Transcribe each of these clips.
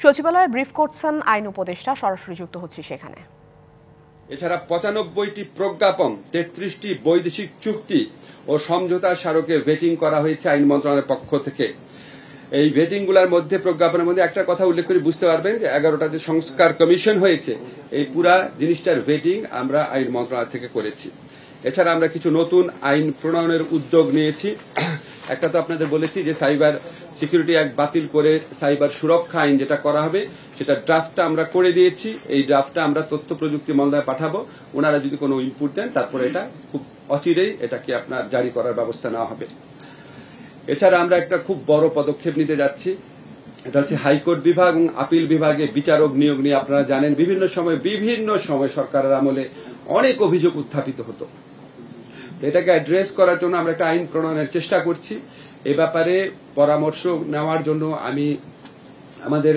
সচিবালয়ে ব্রিফ করছেন আইন উপদেষ্টা, সরাসরি যুক্ত হচ্ছে সেখানে। এছাড়া 95টি প্রজ্ঞাপন, 33টি বৈদেশিক চুক্তি ও সমঝোতা স্মারকে ভেটিং করা হয়েছে আইন মন্ত্রণালয়ের পক্ষ থেকে। এই ভেটিংগুলোর মধ্যে, প্রজ্ঞাপনের মধ্যে একটা কথা উল্লেখ করে বুঝতে পারবেন যে 11টা যে সংস্কার কমিশন হয়েছে, এই পুরা জিনিসটার ভেটিং আমরা আইন মন্ত্রণালয় থেকে করেছি। এছাড়া আমরা কিছু নতুন আইন প্রণয়নের উদ্যোগ নিয়েছি। একটা তো আপনাদের বলেছি যে সাইবার সিকিউরিটি অ্যাক্ট বাতিল করে সাইবার সুরক্ষা আইন যেটা করা হবে, সেটা ড্রাফটটা আমরা করে দিয়েছি। এই ড্রাফটটা আমরা তথ্য প্রযুক্তি মন্ত্রণালয়ে পাঠাবো। ওনারা যদি কোনো ইনপুট দেন, তারপরে এটা খুব অচিরেই এটাকে আপনার জারি করার ব্যবস্থা নেওয়া হবে। এছাড়া আমরা একটা খুব বড় পদক্ষেপ নিতে যাচ্ছি, এটা হচ্ছে হাইকোর্ট বিভাগ এবং আপিল বিভাগে বিচারক নিয়োগ নিয়ে। আপনারা জানেন বিভিন্ন সময় সরকারের আমলে অনেক অভিযোগ উত্থাপিত হতো। এটাকে অ্যাড্রেস করার জন্য আমরা একটা আইন প্রণয়নের চেষ্টা করছি। এ ব্যাপারে পরামর্শ নেওয়ার জন্য আমি আমাদের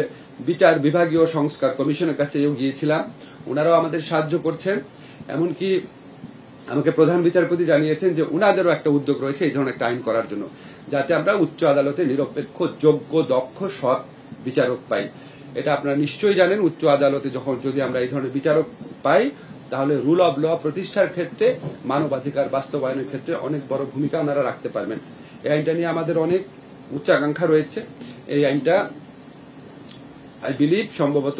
বিচার বিভাগীয় সংস্কার কমিশনের কাছে গিয়েছিলাম। ওনারাও আমাদের সাহায্য করছেন। এমনকি আমাকে প্রধান বিচারপতি জানিয়েছেন যে ওনাদেরও একটা উদ্যোগ রয়েছে এই ধরনের একটা আইন করার জন্য, যাতে আমরা উচ্চ আদালতে নিরপেক্ষ, যোগ্য, দক্ষ, সৎ বিচারক পাই। এটা আপনারা নিশ্চয়ই জানেন, উচ্চ আদালতে যদি আমরা এই ধরনের বিচারক পাই, তাহলে রুল অব ল প্রতিষ্ঠার ক্ষেত্রে, মানবাধিকার বাস্তবায়নের ক্ষেত্রে অনেক বড় ভূমিকা ওনারা রাখতে পারবেন। এই আইনটা নিয়ে আমাদের অনেক উচ্চাকাঙ্ক্ষা রয়েছে। এই আইনটা আই বিলিভ সম্ভবত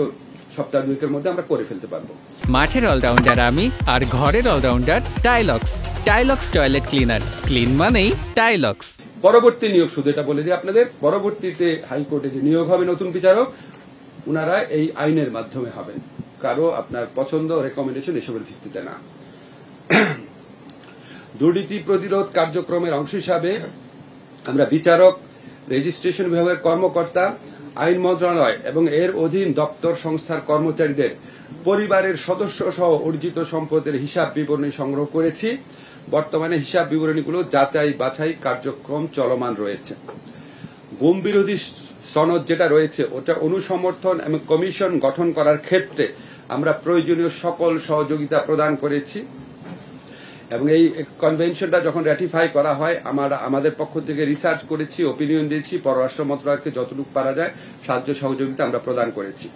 সপ্তাহ 2 মধ্যে আমরা করে ফেলতে পারবো। মাঠের অলরাউন্ডার আমি, আর ঘরের অলরাউন্ডার টাইলক্স। টাইলক্স টয়লেট ক্লিনার, ক্লিন মানেই টাইলক্স। পরবর্তী নিয়োগ, শুধু এটা বলে দিই আপনাদের, পরবর্তীতে হাইকোর্টে যে নিয়োগ হবে নতুন বিচারক, ওনারা এই আইনের মাধ্যমে হবেন, কারো আপনার পছন্দ, রেকমেন্ডেশন এসবের ভিত্তিতে না। দুর্নীতি প্রতিরোধ কার্যক্রমের অংশ হিসাবে আমরা বিচারক, রেজিস্ট্রেশন বিভাগের কর্মকর্তা, আইন মন্ত্রণালয় এবং এর অধীন দপ্তর সংস্থার কর্মচারীদের পরিবারের সদস্য সহ অর্জিত সম্পদের হিসাব বিবরণী সংগ্রহ করেছি। বর্তমানে হিসাব বিবরণীগুলো যাচাই বাছাই কার্যক্রম চলমান রয়েছে। গুম বিরোধী সনদ যেটা রয়েছে, ওটা অনুসমর্থন এবং কমিশন গঠন করার ক্ষেত্রে আমরা প্রয়োজনীয় সকল সহযোগিতা প্রদান করেছি। এবং এই কনভেনশনটা যখন র্যাটিফাই করা হয়, আমরা আমাদের পক্ষ থেকে রিসার্চ করেছি, ওপিনিয়ন দিয়েছি, পররাষ্ট্র মন্ত্রণালয়কে যতটুকু পারা যায় সাহায্য সহযোগিতা আমরা প্রদান করেছি।